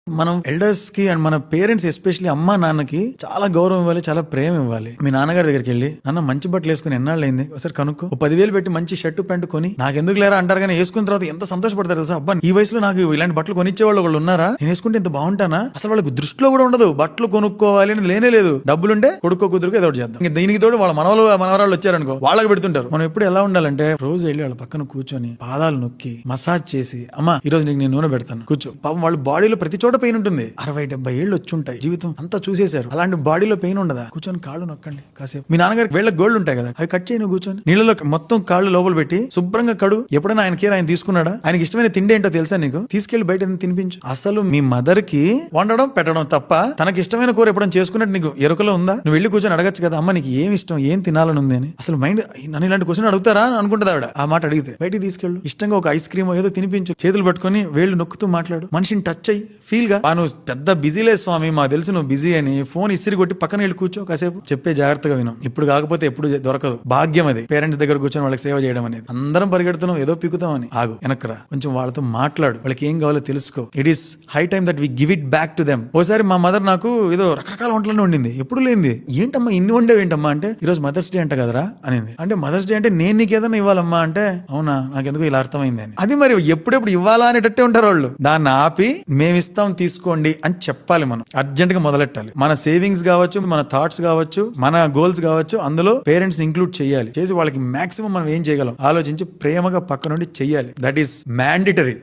మనం ఎల్డర్స్ కి అండ్ మన పేరెంట్స్ ఎస్పెషల్లీ అమ్మా నాన్నకి చాలా గౌరవం ఇవ్వాలి, చాలా ప్రేమ ఇవ్వాలి. మీ నాన్నగారి దగ్గరికి వెళ్ళి నాన్న మంచి బట్టలు వేసుకుని ఎన్నాళ్ళైంది ఒకసారి కనుక్కో, 10,000 పెట్టి మంచి షర్టు ప్యాంటు కొని నాకు ఎందుకు లేరా అంటారు, కానీ వేసుకున్న తర్వాత ఎంత సంతోషపడతారు తెలుసా. అబ్బా ఈ వయసులో నాకు ఇలాంటి బట్టలు కొనిచ్చే వాళ్ళు ఉన్నారా, నేను వేసుకుంటే ఎంత బాగుంటానా. అసలు వాళ్ళకి దృష్టిలో కూడా ఉండదు బట్టలు కొనుక్కోవాలి అనేది లేనే లేదు. డబ్బులుంటే కొడుకో కుదురుకు ఏదో చేద్దాం. ఇంకా దీనికి తోడు వాళ్ళ మనవరాళ్ళు వచ్చారనుకో వాళ్ళకి పెడుతుంటారు. మనం ఎప్పుడు ఎలా ఉండాలంటే రోజు వెళ్ళి వాళ్ళ పక్కన కూర్చొని పాదాలు నొక్కి మసాజ్ చేసి, అమ్మా ఈ రోజు నీకు నేను నూనె పెడతాను కూర్చో. పాపం వాళ్ళ బాడీలో ప్రతి చోట పెయిన్ ఉంటుంది. 60-70 ఏళ్ళు వచ్చుంటాయి, జీవితం అంతా చూసేశారు. అలాంటి బాడీలో పెయిన్ ఉండదా, కూర్చొని కాళ్ళు నొక్కండి కాసేపు. మీ నాన్నగారికి వేళ్ళ గోల్డ్ ఉంటాయి కదా, అవి కట్ చేయను కూర్చొని నీళ్ళలో మొత్తం కాళ్ళు లోపల పెట్టి శుభ్రంగా కడు. ఎప్పుడైనా ఆయన కేర్ ఆయన తీసుకున్నాడా? ఆయనకి ఇష్టమైన తిండి ఏంటో తెలుసా నీకు? తీసుకెళ్లి బయట తినిపించు. అసలు మీ మదర్ కి వండడం పెట్టడం తప్ప తనకి ఇష్టమైన కూర ఎప్పుడైనా చేసుకున్నట్టు నీకు ఎరుకలో ఉందా? నువ్వు వెళ్ళి కూర్చొని అడగచ్చు కదా, అమ్మ నీకు ఏమి ఇష్టం, ఏం తినాలని ఉంది అని. అసలు మైండ్ నన్ను ఇలాంటి క్వశ్చన్ అడుగుతారా అని అనుకుంటుంది ఆవిడ. ఆ మాట అడిగితే బయటికి తీసుకెళ్ళు, ఇష్టంగా ఒక ఐస్ క్రీమ్ ఏదో తినిపించు, చేతులు పట్టుకొని వేళ్ళు నొక్కుతూ మాట్లాడు, మనిషిని టచ్ అయ్యి ఫీల్ గా. నువ్వు పెద్ద బిజీలే స్వామి, మాకు తెలుసు నువ్వు బిజీ అని. ఫోన్ ఇసిరి కొట్టి పక్కన వెళ్ళి కూర్చో కాసేపు, చెప్పే జాగ్రత్తగా విను. ఇప్పుడు కాకపోతే ఎప్పుడు దొరకదు. భాగ్యం అది పేరెంట్స్ దగ్గర కూర్చొని వాళ్ళకి సేవ చేయడం అనేది. అందరం పరిగెడుతున్నాం ఏదో పీకుతాం అని. ఆగు, వెనక్రా, కొంచెం వాళ్ళతో మాట్లాడు, వాళ్ళకి ఏం కావాలో తెలుసుకో. It is high time that we give it back to them. ఓసారి మా మదర్ నాకు ఏదో రకరకాల వంటలను వండింది, ఎప్పుడు లేనిది. ఏంటమ్మా ఇన్ని వండేవి ఏంటమ్మా అంటే, ఈ రోజు మదర్స్ డే అంట కదరా అనింది. అంటే మదర్స్ డే అంటే నేను నీకు ఏదైనా ఇవ్వాలమ్మా అంటే, అవునా నాకెందుకు ఇలా అర్థమైంది అని. అది మరి ఎప్పుడెప్పుడు ఇవ్వాలా అనేటట్టే ఉంటారు వాళ్ళు. దాన్ని ఆపి మేమిస్తాం తీసుకోండి అని చెప్పాలి. మనం అర్జెంట్ గా మొదలెట్టాలి. మన సేవింగ్స్ కావచ్చు, మన థాట్స్ కావచ్చు, మన గోల్స్ కావచ్చు, అందులో పేరెంట్స్ ఇంక్లూడ్ చేయాలి. చేసి వాళ్ళకి మాక్సిమం మనం ఏం చేయగలం ఆలోచించి ప్రేమగా పక్క నుండి చెయ్యాలి. That is mandatory.